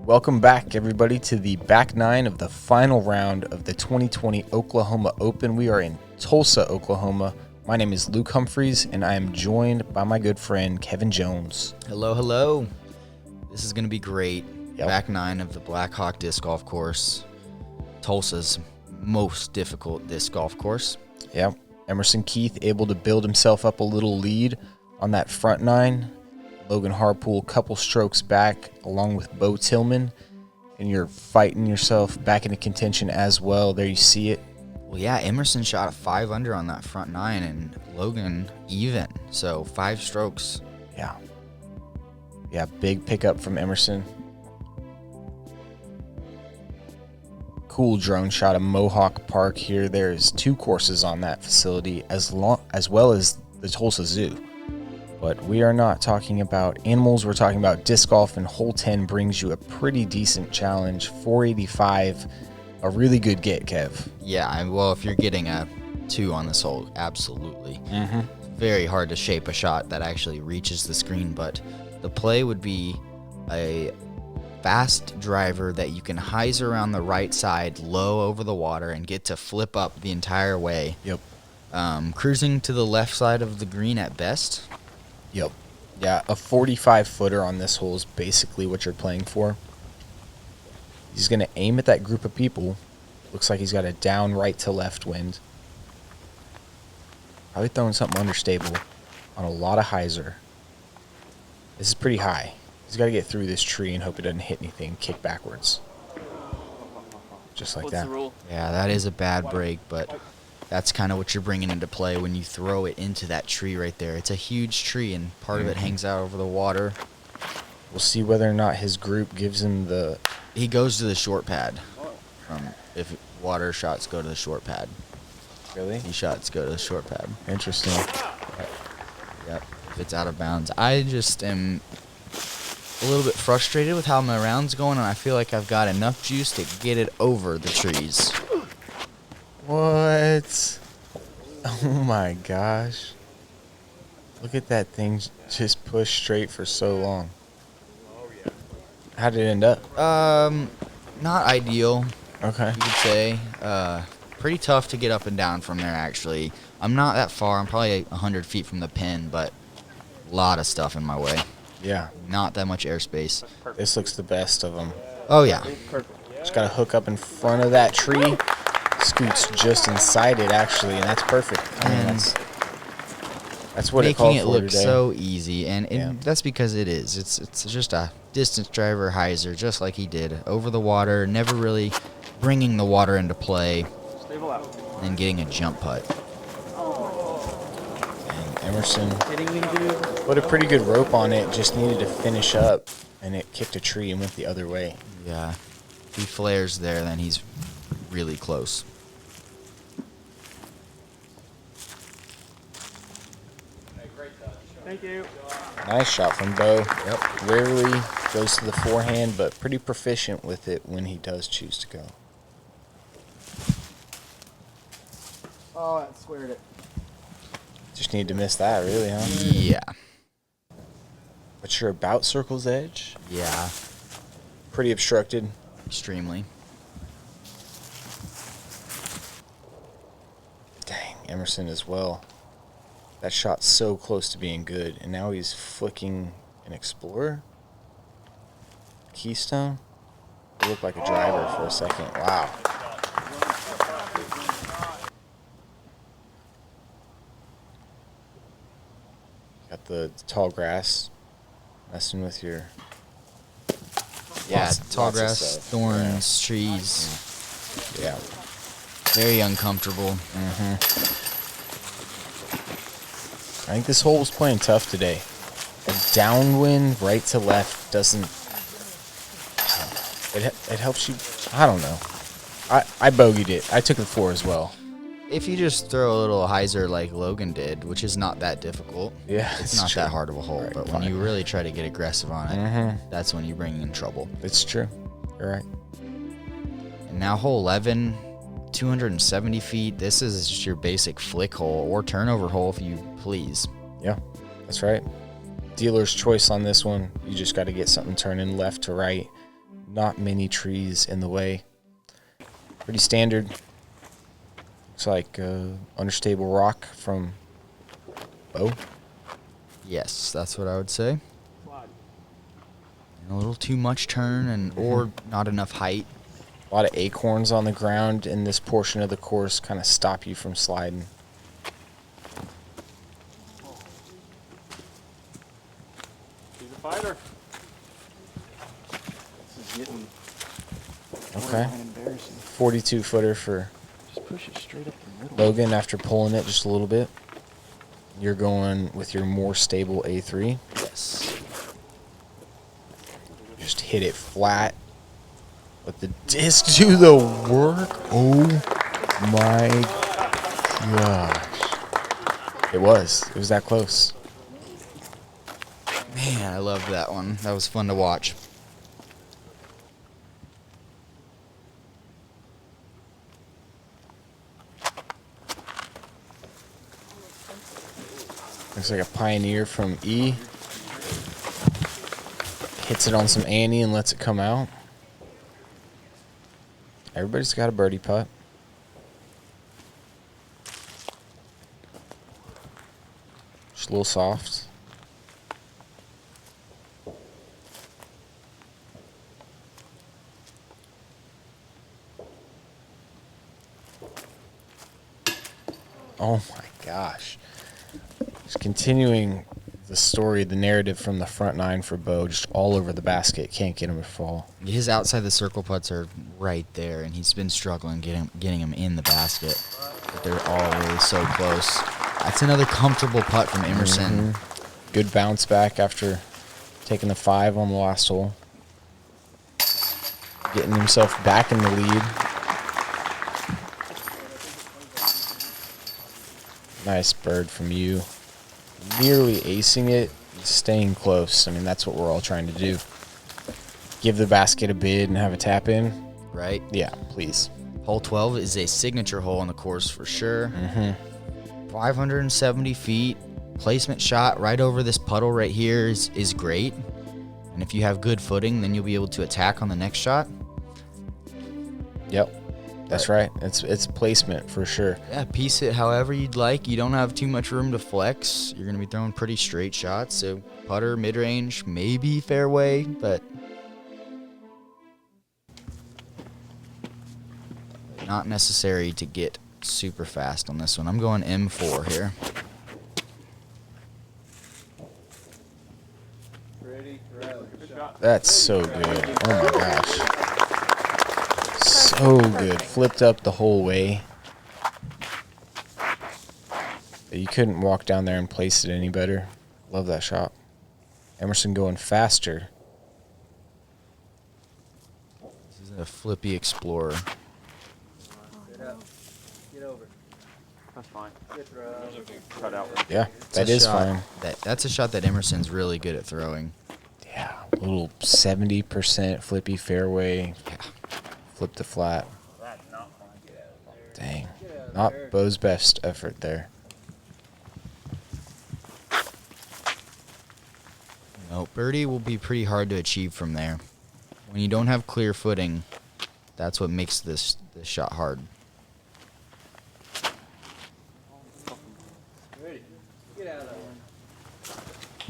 Welcome back, everybody, to the back nine of the final round of the 2020 Oklahoma Open. We are in Tulsa, Oklahoma. My name is Luke Humphries, and I am joined by my good friend, Kevin Jones. Hello, hello. This is going to be great. Yep. Back nine of the Blackhawk disc golf course. Tulsa's most difficult disc golf course. Yep. Emerson Keith able to build himself up a little lead on that front nine. Logan Harpool couple strokes back along with Tillman, and you're fighting yourself back into contention as well. There you see it. Well, yeah, Emerson shot a 5 under on that front nine, and Logan even. So 5 strokes. Yeah, big pickup from Emerson. Cool drone shot of Mohawk Park here. There's 2 courses on that facility as well as the Tulsa Zoo. But we are not talking about animals, we're talking about disc golf, and hole 10 brings you a pretty decent challenge. 485, a really good get, Kev. Yeah, well, if you're getting a 2 on this hole, absolutely. Very hard to shape a shot that actually reaches the screen, but the play would be a fast driver that you can hyzer around the right side, low over the water, and get to flip up the entire way. Yep. Cruising to the left side of the green at best. Yep. Yeah, a 45-footer on this hole is basically what you're playing for. He's going to aim at that group of people. Looks like he's got a down right to left wind. Probably throwing something understable on a lot of hyzer. This is pretty high. He's got to get through this tree and hope it doesn't hit anything, kick backwards. Just like that. Yeah, that is a bad break, but that's kind of what you're bringing into play when you throw it into that tree right there. It's a huge tree, and part of it hangs out over the water. We'll see whether or not his group gives him the... He goes to the short pad. If water shots go to the short pad. Really? These shots go to the short pad. Interesting. Yep. If it's out of bounds. I just am a little bit frustrated with how my round's going, and I feel like I've got enough juice to get it over the trees. What? Oh my gosh. Look at that thing just push straight for so long. How did it end up? Not ideal, Okay. you could say. Pretty tough to get up and down from there, actually. I'm not that far. I'm probably 100 feet from the pin, but a lot of stuff in my way. Yeah. Not that much airspace. This looks the best of them. Oh, yeah. Just got to hook up in front of that tree. Scoots just inside it, actually, and that's perfect. I mean, that's what it called Making it for look today. so easy, and Yeah. that's because it is. It's just a distance driver hyzer, just like he did. Over the water, never really bringing the water into play, and getting a jump putt. And Emerson put a pretty good rope on it, just needed to finish up, and it kicked a tree and went the other way. Yeah. If he flares there, then he's really close. Thank you. Nice shot from Bo. Yep. Rarely goes to the forehand, but pretty proficient with it when he does choose to go. Oh, that squared it. Just need to miss that, really, huh? Yeah. But you're about circle's edge. Yeah. Pretty obstructed. Extremely. Dang, Emerson as well. That shot's so close to being good, and now he's flicking an Explorer? Keystone? It looked like a driver for a second. Wow. Got the tall grass messing with your... Yeah, Lots tall of grass, stuff. thorns, trees. Yeah. Very uncomfortable. I think this hole was playing tough today. A downwind right to left doesn't... It helps you... I don't know. I bogeyed it. I took the 4 as well. If you just throw a little hyzer like Logan did, which is not that difficult, Yeah, it's not that hard of a hole. Right, but when fine. you really try to get aggressive on it, that's when you bring in trouble. It's true. You're right. And now hole 11, 270 feet. This is just your basic flick hole or turnover hole if you please. Yeah, that's right. Dealer's choice on this one. You just got to get something turning left to right. not many trees in the way. Pretty standard. Looks like understable rock from Bo. Yes, that's what I would say. And a little too much turn and or not enough height. A lot of acorns on the ground in this portion of the course kind of stop you from sliding. He's a fighter. This is getting Okay. embarrassing. 42 footer for Just push it straight up the middle. Logan after pulling it just a little bit. You're going with your more stable A3. Yes. Just hit it flat. Let the disc do the work. Oh my gosh. It was that close. Man, I loved that one. That was fun to watch. Looks like a Pioneer from E. Hits it on some Annie and lets it come out. Everybody's got a birdie putt. Just a little soft. Oh my gosh. Just continuing the story, the narrative from the front nine for Bo, just all over the basket. Can't get him to fall. His outside the circle putts are right there, and he's been struggling getting him in the basket. But they're all really so close. That's another comfortable putt from Emerson. Good bounce back after taking the 5 on the last hole. Getting himself back in the lead. Nice bird from you. Nearly acing it, staying close. I mean, that's what we're all trying to do. Give the basket a bid and have a tap in. Right? Yeah, please. Hole 12 is a signature hole on the course for sure. 570 feet. Placement shot right over this puddle right here is great. And if you have good footing, then you'll be able to attack on the next shot. Yep. That's right. It's placement for sure. Yeah, piece it however you'd like. You don't have too much room to flex. You're going to be throwing pretty straight shots. So putter, mid-range, maybe fairway, but not necessary to get super fast on this one. I'm going M4 here. That's so good. Oh my gosh. So good. Flipped up the whole way. You couldn't walk down there and place it any better. Love that shot. Emerson going faster. This is a flippy Explorer. Get over. That's fine. Good throw. There's a big cutout. Yeah, It's that a is shot fine. That's a shot that Emerson's really good at throwing. Yeah, a little 70% flippy fairway. Yeah. Flip to flat. Dang. Not Bo's best effort there. No, birdie will be pretty hard to achieve from there. When you don't have clear footing, that's what makes this shot hard. Get out of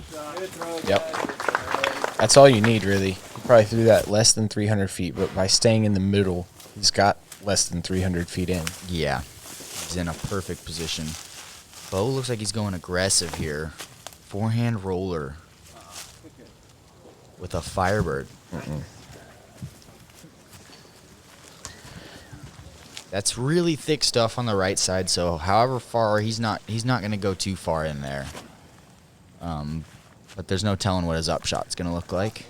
there. Good throw, Yep. guys. Good throw. That's all you need, really. He probably threw that less than 300 feet, but by staying in the middle, he's got less than 300 feet in. Yeah, he's in a perfect position. Bo looks like he's going aggressive here. Forehand roller with a Firebird. That's really thick stuff on the right side, so however far, he's not going to go too far in there. But there's no telling what his upshot's going to look like.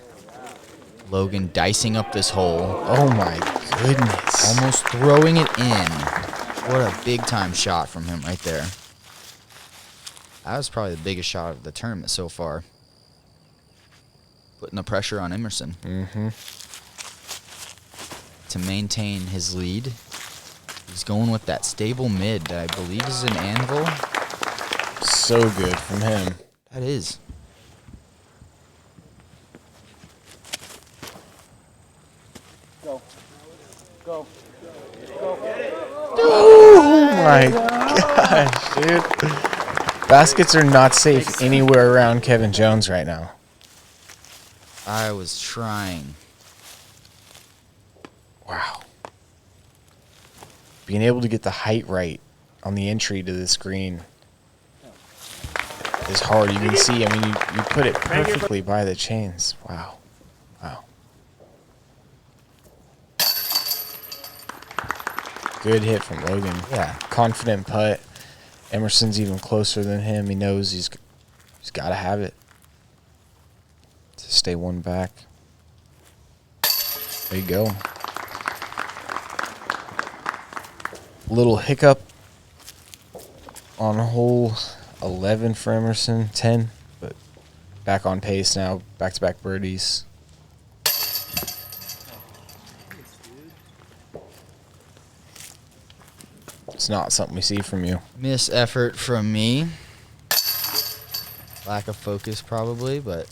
Logan dicing up this hole. Oh my goodness. Almost throwing it in. What a big-time shot from him right there. That was probably the biggest shot of the tournament so far. Putting the pressure on Emerson. To maintain his lead. He's going with that stable mid that I believe is an anvil. So good from him. That is. Go. Go. Oh my gosh, dude. Baskets are not safe anywhere around Kevin Jones right now. I was trying. Wow. Being able to get the height right on the entry to this green is hard. You can see, I mean, you put it perfectly by the chains. Wow. Wow. Good hit from Logan. Yeah. Confident putt. Emerson's even closer than him. He knows he's got to have it to stay one back. There you go. Little hiccup on hole 11 for Emerson, 10, but back on pace now. Back-to-back birdies. It's not something we see from you. Miss effort from me. Lack of focus probably, but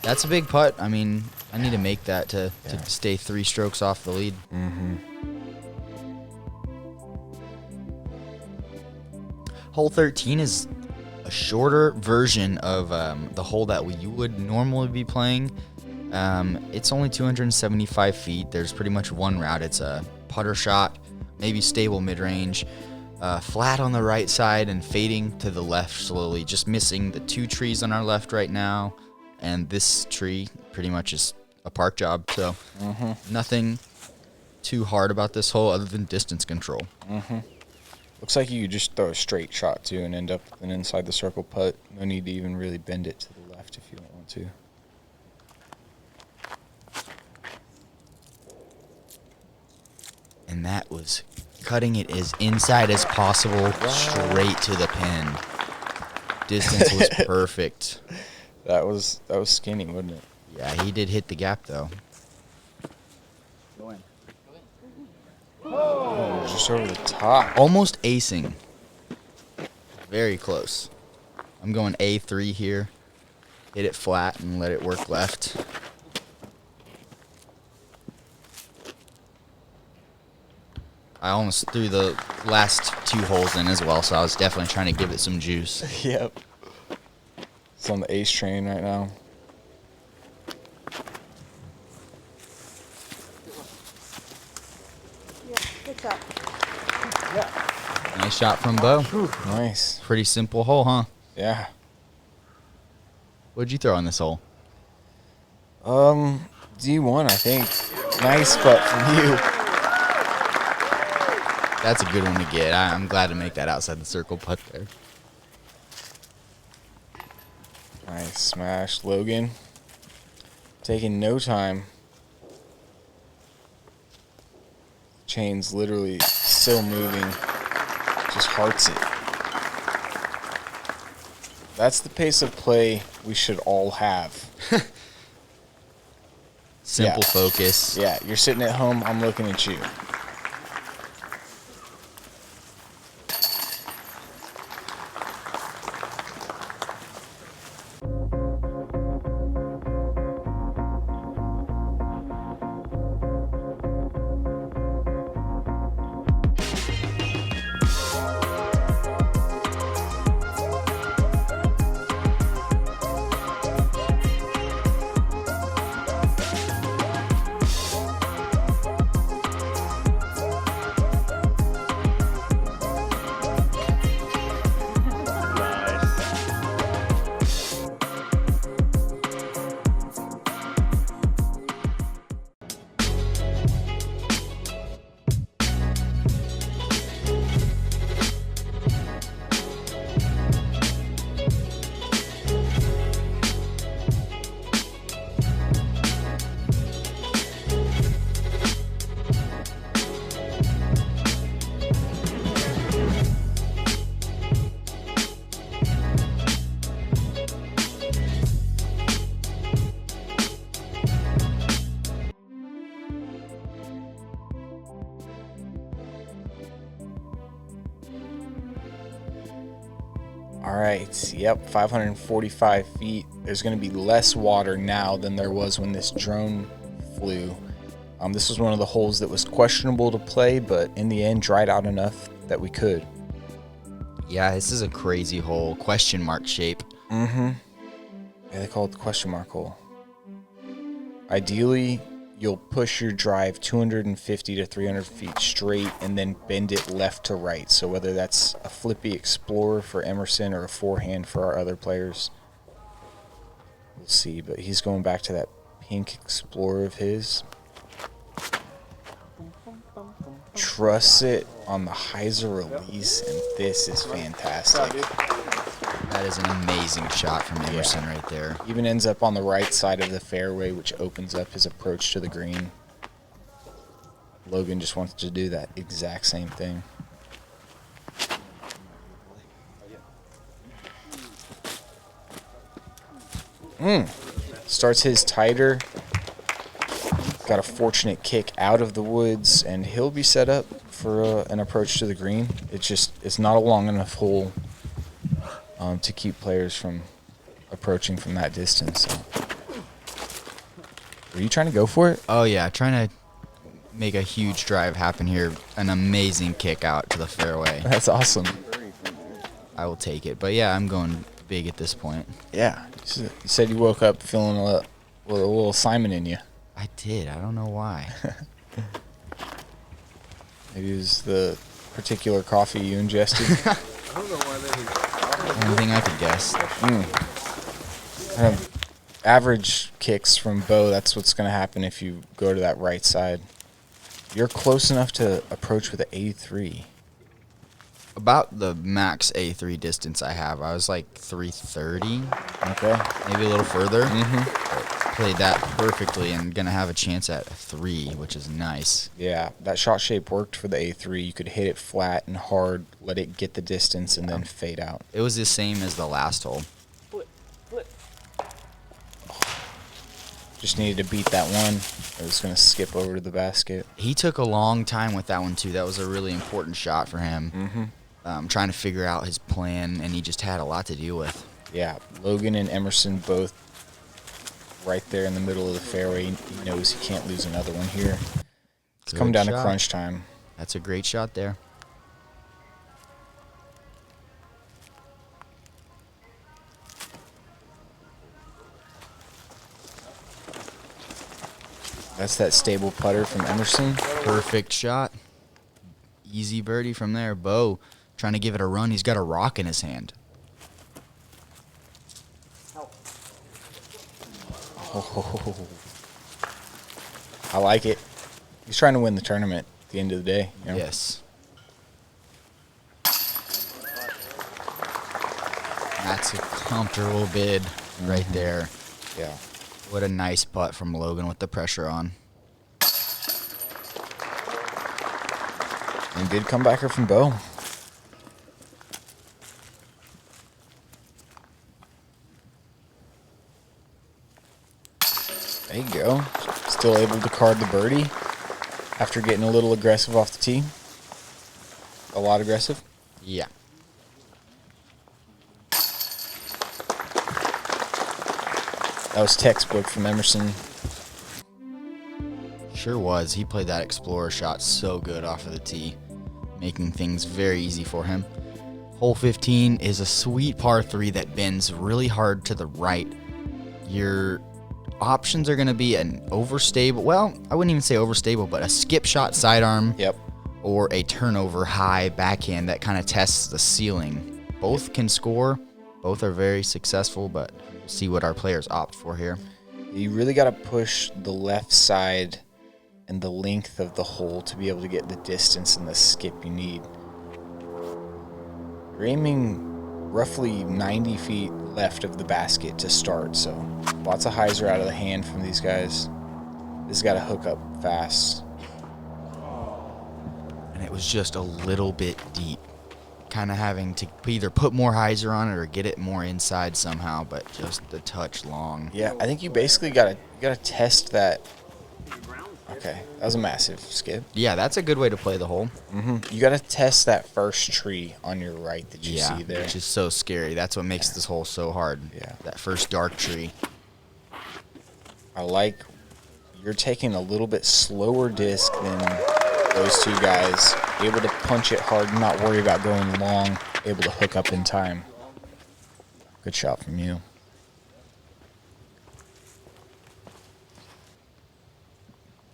that's a big putt. I mean, I need to make that to stay 3 strokes off the lead. Mm-hmm. Hole 13 is a shorter version of the hole that you would normally be playing. It's only 275 feet. There's pretty much one route. It's a putter shot, maybe stable mid-range, flat on the right side and fading to the left slowly, just missing the 2 trees on our left right now, and this tree pretty much is a park job, so nothing too hard about this hole other than distance control. Looks like you could just throw a straight shot, too, and end up with an inside the circle putt. No need to even really bend it to the left if you don't want to. And that was cutting it as inside as possible, straight to the pin. Distance was perfect. That was skinny, wasn't it? Yeah, he did hit the gap, though. Go in. Oh, just over the top. Almost acing. Very close. I'm going A3 here. Hit it flat and let it work left. I almost threw the last 2 holes in as well, so I was definitely trying to give it some juice. Yep. It's on the ace train right now. Yeah, good shot. Nice shot from Bo. Nice. Pretty simple hole, huh? Yeah. What'd you throw on this hole? D1, I think. Nice putt from you. That's a good one to get. I'm glad to make that outside the circle putt there. Nice smash, Logan. Taking no time. Chain's literally still moving. Just hearts it. That's the pace of play we should all have. Simple Yeah. focus. Yeah, you're sitting at home, I'm looking at you. All right, yep, 545 feet. There's going to be less water now than there was when this drone flew. This was one of the holes that was questionable to play, but in the end dried out enough that we could. Yeah, this is a crazy hole. Question mark shape. Yeah, they call it the question mark hole. Ideally, you'll push your drive 250 to 300 feet straight and then bend it left to right. So whether that's a flippy Explorer for Emerson or a forehand for our other players, we'll see. But he's going back to that pink Explorer of his. Truss it on the hyzer release, and this is fantastic. That is an amazing shot from Emerson right there. Even ends up on the right side of the fairway, which opens up his approach to the green. Logan just wants to do that exact same thing. Starts his tighter. Got a fortunate kick out of the woods, and he'll be set up for an approach to the green. It's not a long enough hole to keep players from approaching from that distance. So. Are you trying to go for it? Oh, yeah. Trying to make a huge drive happen here. An amazing kick out to the fairway. That's awesome. I will take it. But, yeah, I'm going big at this point. Yeah. You said you woke up feeling a little Simon in you. I did. I don't know why. Maybe it was the particular coffee you ingested. I don't know why that is. Only thing I could guess. Average kicks from Bo, that's what's going to happen if you go to that right side. You're close enough to approach with an A3. About the max A3 distance I have. I was like 330. Okay. Maybe a little further. Played that perfectly and going to have a chance at a 3, which is nice. Yeah, that shot shape worked for the A3. You could hit it flat and hard, let it get the distance, and then fade out. It was the same as the last hole. Just needed to beat that one. It was going to skip over to the basket. He took a long time with that one, too. That was a really important shot for him. Trying to figure out his plan, and he just had a lot to deal with. Yeah, Logan and Emerson both right there in the middle of the fairway. He knows he can't lose another one here. It's coming down to crunch time. That's a great shot there. That's that stable putter from Emerson. Perfect shot. Easy birdie from there. Bo trying to give it a run. He's got a rock in his hand. Oh, I like it. He's trying to win the tournament at the end of the day. You know? Yes. That's a comfortable bid right there. Yeah. What a nice putt from Logan with the pressure on. And good comebacker from Bo. There you go. Still able to card the birdie after getting a little aggressive off the tee. A lot aggressive. Yeah. That was textbook from Emerson. Sure was. He played that Explorer shot so good off of the tee, making things very easy for him. Hole 15 is a sweet par 3 that bends really hard to the right. Your options are going to be an overstable, well, I wouldn't even say overstable, but a skip shot sidearm. Yep. Or a turnover high backhand that kind of tests the ceiling. Both can score. Both are very successful, but we'll see what our players opt for here. You really got to push the left side and the length of the hole to be able to get the distance and the skip you need. You're aiming roughly 90 feet left of the basket to start, so lots of hyzer out of the hand from these guys. This has got to hook up fast. And it was just a little bit deep. Kind of having to either put more hyzer on it or get it more inside somehow, but just a touch long. Yeah, I think you basically gotta test that. Okay, that was a massive skip. Yeah, that's a good way to play the hole. You gotta test that first tree on your right that you see there. Which is so scary. That's what makes this hole so hard. Yeah. That first dark tree. I like you're taking a little bit slower disc than those two guys. Able to punch it hard, not worry about going long, able to hook up in time. Good shot from you.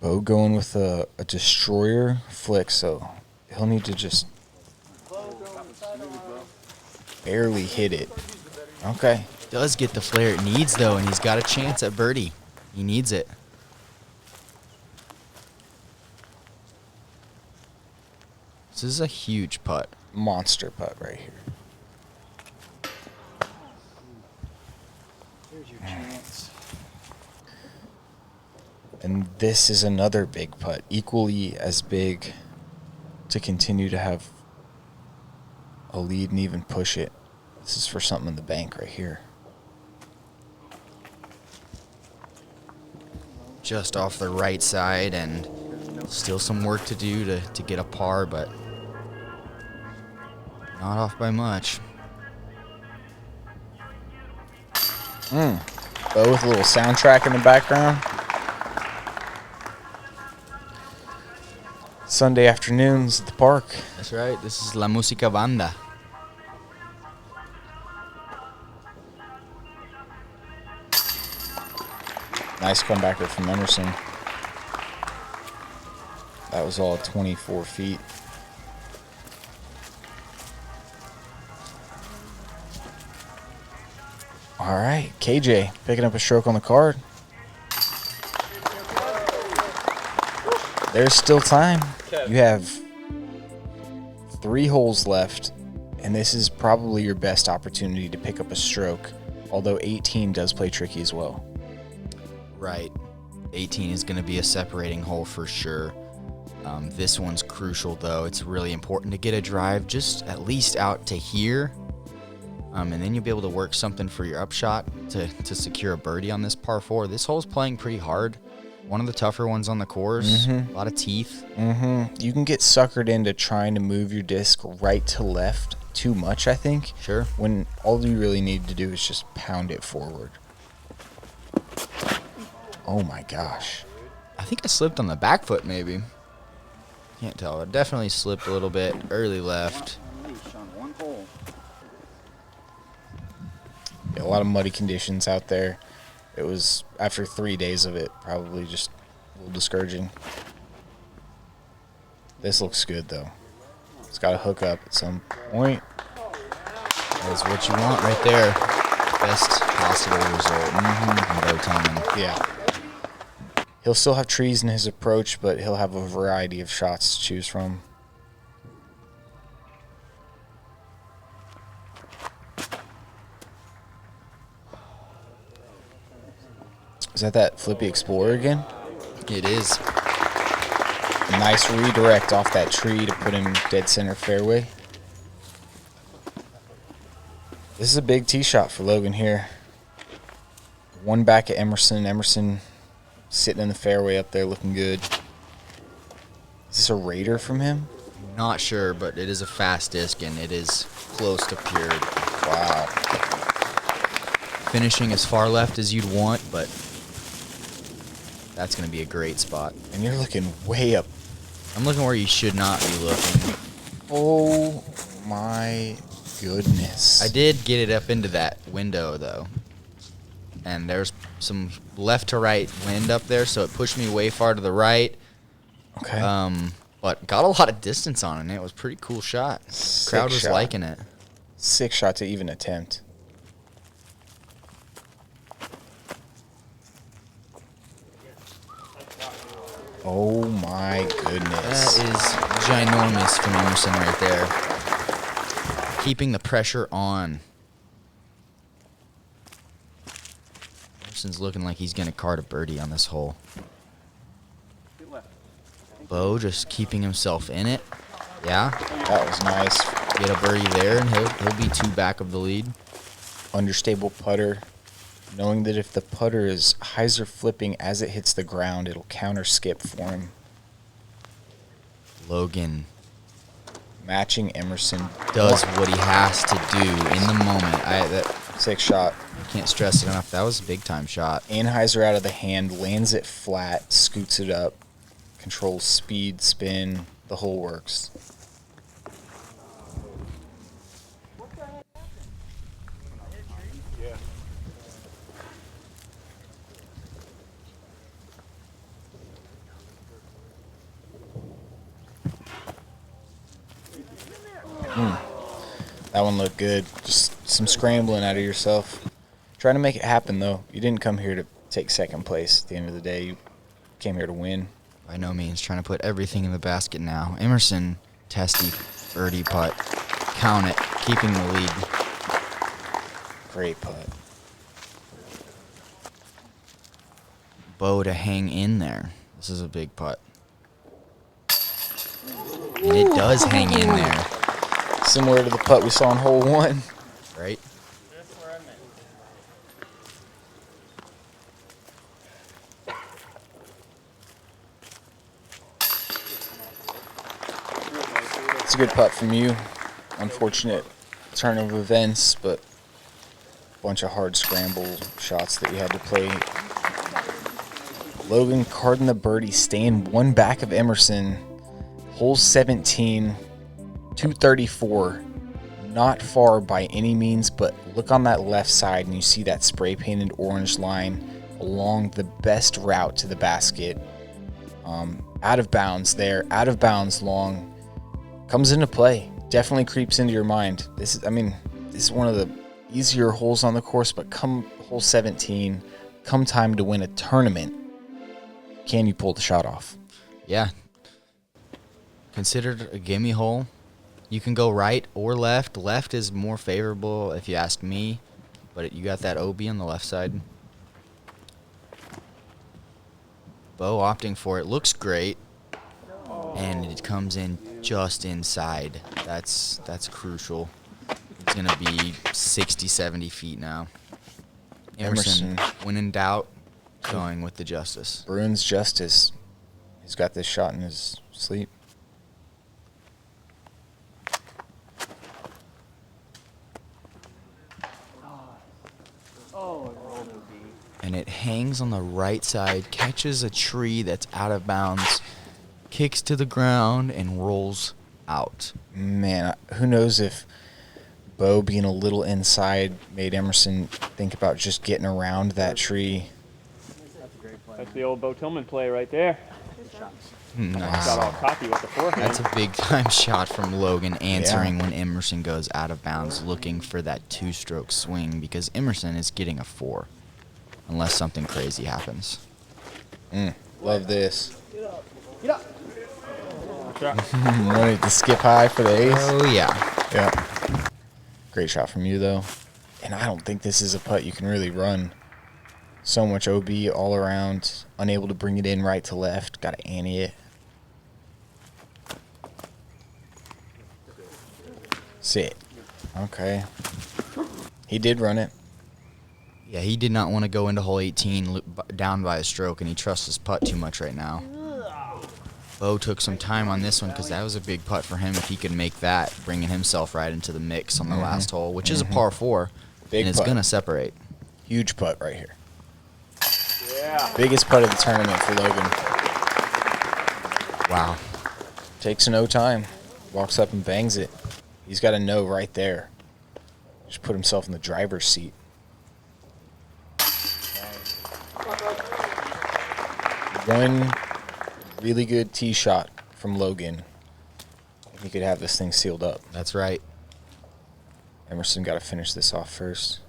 Bo going with a destroyer flick, so he'll need to just barely hit it. Okay. Does get the flare it needs, though, and he's got a chance at birdie. He needs it. This is a huge putt. Monster putt right here. Here's your chance. And this is another big putt, equally as big, to continue to have a lead and even push it. This is for something in the bank right here. Just off the right side, and still some work to do to get a par, but not off by much. Bo with a little soundtrack in the background. Sunday afternoons at the park. That's right. This is La Música Banda. Nice comebacker from Emerson. That was all 24 feet. All right, KJ picking up a stroke on the card. There's still time. You have 3 holes left, and this is probably your best opportunity to pick up a stroke, although 18 does play tricky as well. Right. 18 is going to be a separating hole for sure. This one's crucial, though. It's really important to get a drive just at least out to here. And then you'll be able to work something for your upshot to secure a birdie on this par 4. This hole's playing pretty hard. One of the tougher ones on the course. A lot of teeth. You can get suckered into trying to move your disc right to left too much, I think. Sure. When all you really need to do is just pound it forward. Oh my gosh. I think I slipped on the back foot, maybe. Can't tell. I definitely slipped a little bit early left. Yeah, a lot of muddy conditions out there. It was, after 3 days of it, probably just a little discouraging. This looks good, though. It's got to hook up at some point. That's what you want right there. Best possible result. Bo Tillman. Yeah. He'll still have trees in his approach, but he'll have a variety of shots to choose from. Is that Flippy Explorer again? It is. A nice redirect off that tree to put him dead center fairway. This is a big tee shot for Logan here. One back at Emerson. Emerson sitting in the fairway up there looking good. Is this a Raider from him? Not sure, but it is a fast disc, and it is close to pure. Wow. Finishing as far left as you'd want, but that's going to be a great spot. And you're looking way up. I'm looking where you should not be looking. Oh my goodness. I did get it up into that window, though. And there's some left to right wind up there, so it pushed me way far to the right. Okay. But got a lot of distance on it, and it was a pretty cool shot. Crowd was liking it. 6 shot to even attempt. Oh my goodness. That is ginormous from Emerson right there. Keeping the pressure on. Emerson's looking like he's going to card a birdie on this hole. Bo just keeping himself in it. Yeah. That was nice. Get a birdie there, and he'll be 2 back of the lead. Understable putter. Knowing that if the putter is hyzer flipping as it hits the ground, it'll counter skip for him. Logan Matching Emerson. does what he has to do in the moment. Sick shot. Can't stress it enough. That was a big-time shot. Anheuser out of the hand, lands it flat, scoots it up, controls speed, spin, the whole works. That one looked good. Just some scrambling out of yourself. Trying to make it happen, though. You didn't come here to take second place. At the end of the day, you came here to win. By no means. Trying to put everything in the basket now. Emerson, testy, birdie putt. Count it. Keeping the lead. Great putt. Bo to hang in there. This is a big putt. And it does hang in there. Similar to the putt we saw in hole 1. Right? It's a good putt from you. Unfortunate turn of events, but a bunch of hard scramble shots that you had to play. Logan carding the birdie, staying one back of Emerson. Hole 17, 234. Not far by any means, but look on that left side and you see that spray painted orange line along the best route to the basket. Out of bounds there, out of bounds long. Comes into play. Definitely creeps into your mind. This is one of the easier holes on the course, but come hole 17, come time to win a tournament, can you pull the shot off? Yeah. Considered a gimme hole. You can go right or left. Left is more favorable if you ask me, but you got that OB on the left side. Bo opting for it. Looks great. And it comes in just inside. That's crucial. It's going to be 60, 70 feet now. Emerson, when in doubt, going with the justice. Bruins justice. He's got this shot in his sleep. And it hangs on the right side, catches a tree that's out of bounds, kicks to the ground, and rolls out. Man, who knows if Bo being a little inside made Emerson think about just getting around that tree. That's the old Bo Tillman play right there. Nice. Got all cocky with the forehand. That's a big-time shot from Logan, answering when Emerson goes out of bounds, looking for that two-stroke swing, because Emerson is getting a 4, unless something crazy happens. Love this. Get up. Wanted to skip high for the ace. Oh, yeah. Yeah. Great shot from you, though. And I don't think this is a putt you can really run. So much OB all around. Unable to bring it in right to left. Got to ante it. Sit. Okay. He did run it. Yeah, he did not want to go into hole 18 down by a stroke, and he trusts his putt too much right now. Bo took some time on this one because that was a big putt for him if he could make that, bringing himself right into the mix on the last hole, which is a par 4, Big and it's putt. going to separate. Huge putt right here. Yeah. Biggest putt of the tournament for Logan. Wow. Takes no time. Walks up and bangs it. He's got a no right there. Just put himself in the driver's seat. One really good tee shot from Logan. He could have this thing sealed up. That's right. Emerson got to finish this off first.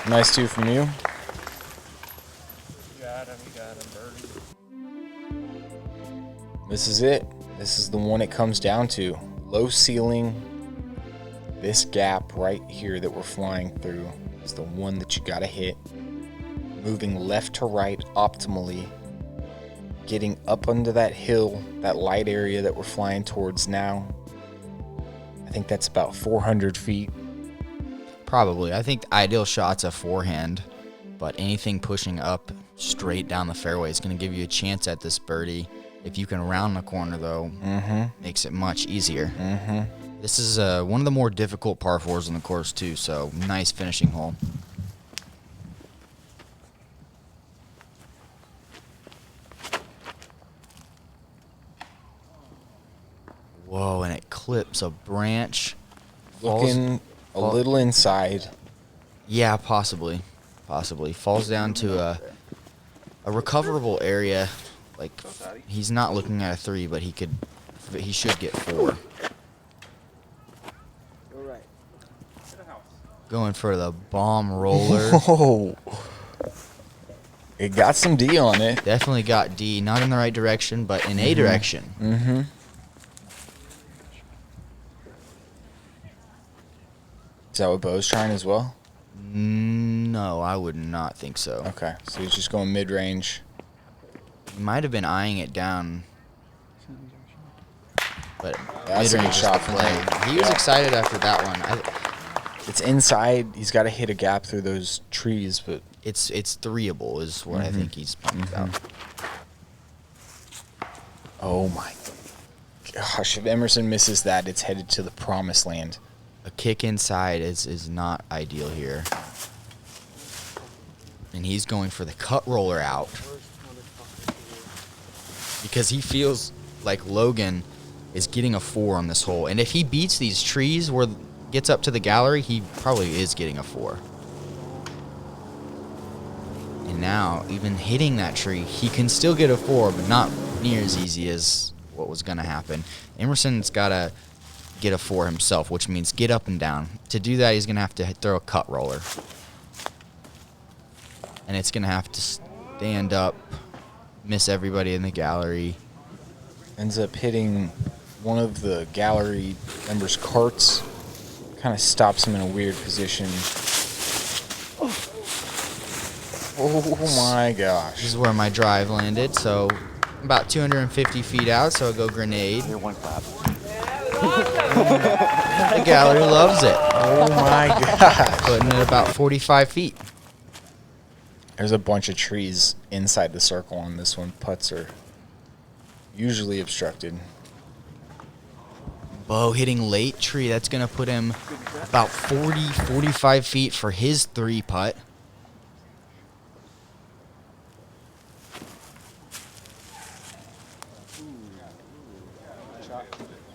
Nice 2 from you. You got him, Birdie. This is it. This is the one it comes down to. Low ceiling. This gap right here that we're flying through is the one that you got to hit. Moving left to right optimally. Getting up under that hill, that light area that we're flying towards now. I think that's about 400 feet. Probably. I think the ideal shot's a forehand. But anything pushing up straight down the fairway is going to give you a chance at this birdie. If you can round the corner, though, makes it much easier. This is one of the more difficult par 4s on the course, too, so nice finishing hole. Whoa, and it clips a branch. Looking a little inside. Yeah, possibly. Falls down to a recoverable area. Like, he's not looking at a 3, but he should get 4. Going for the bomb roller. Whoa. It got some D on it. Definitely got D. Not in the right direction, but in a direction. Is that what Bo's trying as well? No, I would not think so. Okay, so he's just going mid-range. He might have been eyeing it down. But That's a good mid-range is shot the from play. him. He was excited after that one. It's inside. He's got to hit a gap through those trees, but It's threeable is what I think he's pumped about. oh my gosh! If Emerson misses that, it's headed to the promised land. A kick inside is not ideal here. And he's going for the cut roller out. Because he feels like Logan is getting a 4 on this hole. And if he beats these trees where gets up to the gallery, he probably is getting a 4. And now, even hitting that tree, he can still get a 4, but not near as easy as what was going to happen. Emerson's got to get a 4 himself, which means get up and down. To do that, he's going to have to throw a cut roller. And it's going to have to stand up, miss everybody in the gallery. Ends up hitting one of the gallery members' carts. Kind of stops him in a weird position. Oh my gosh. This is where my drive landed, so about 250 feet out, so I'll go grenade. Here, one clap. The gallery loves it. Oh my gosh. Putting it about 45 feet. There's a bunch of trees inside the circle on this one. Putts are usually obstructed. Bo hitting late tree. That's going to put him about 40, 45 feet for his 3 putt.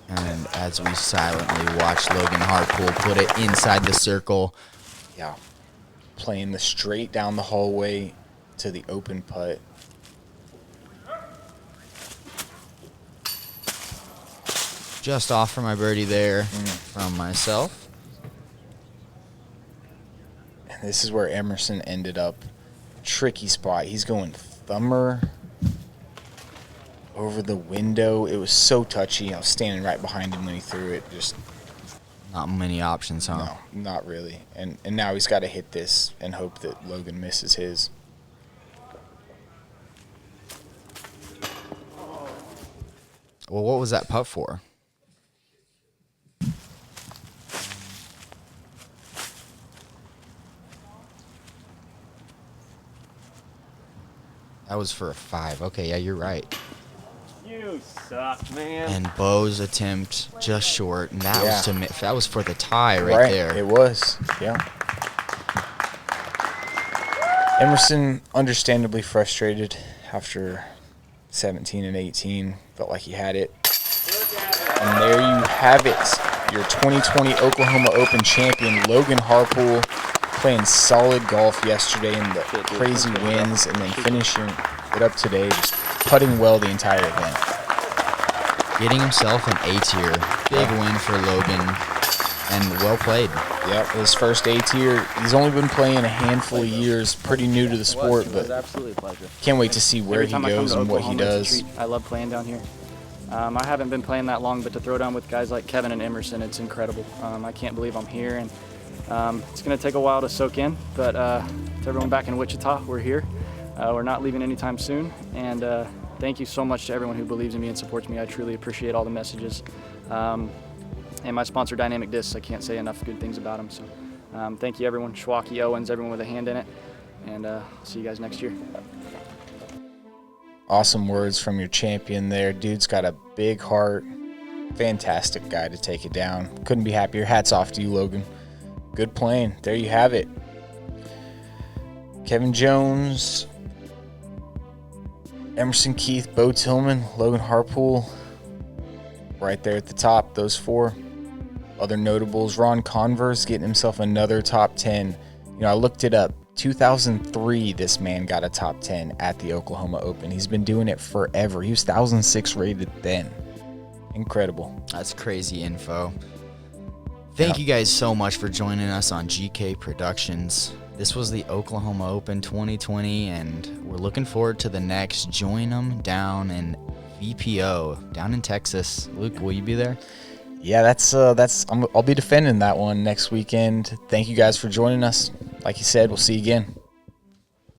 And as we silently watch Logan Harpool put it inside the circle. Yeah. Playing the straight down the hallway to the open putt. Just off for my birdie there from myself. And this is where Emerson ended up. Tricky spot. He's going thumber over the window. It was so touchy. I was standing right behind him when he threw it. Just Not many options, huh? no, not really. And now he's got to hit this and hope that Logan misses his. Well, what was that putt for? That was for a 5. Okay, yeah, you're right. You suck, man. And Bo's attempt just short, and that Yeah. was that was for the tie right there. It was. Yeah. Emerson understandably frustrated after 17 and 18. Felt like he had it. And there you have it. Your 2020 Oklahoma Open champion, Logan Harpool, playing solid golf yesterday in the crazy winds and then finishing it up today, just putting well the entire event. Getting himself an A-Tier. Big win for Logan, and well played. Yep, his first A-Tier. He's only been playing a handful of years, pretty new to the sport, It was but absolutely a pleasure. can't wait to see where Every he time I come goes to and what he Oklahoma, it's a does. treat. I love playing down here. I haven't been playing that long, but to throw down with guys like Kevin and Emerson, it's incredible. I can't believe I'm here, and it's going to take a while to soak in, but to everyone back in Wichita, we're here. We're not leaving anytime soon, and thank you so much to everyone who believes in me and supports me. I truly appreciate all the messages. And my sponsor, Dynamic Discs, I can't say enough good things about them. So thank you, everyone. Schwaki, Owens, everyone with a hand in it. and see you guys next year. Awesome words from your champion there. Dude's got a big heart. Fantastic guy to take it down. Couldn't be happier. Hats off to you, Logan. Good playing. There you have it. Kevin Jones, Emerson Keith, Bo Tillman, Logan Harpool, right there at the top, those four. Other notables, Ron Converse getting himself another top 10. You know, I looked it up. 2003, this man got a top 10 at the Oklahoma Open. He's been doing it forever. He was 1,006 rated then. Incredible. That's crazy info. Thank you guys so much for joining us on GK Productions. This was the Oklahoma Open 2020, and we're looking forward to the next. Join them down in VPO, down in Texas. Luke, will you be there? Yeah, I'll be defending that one next weekend. Thank you guys for joining us. Like you said, we'll see you again.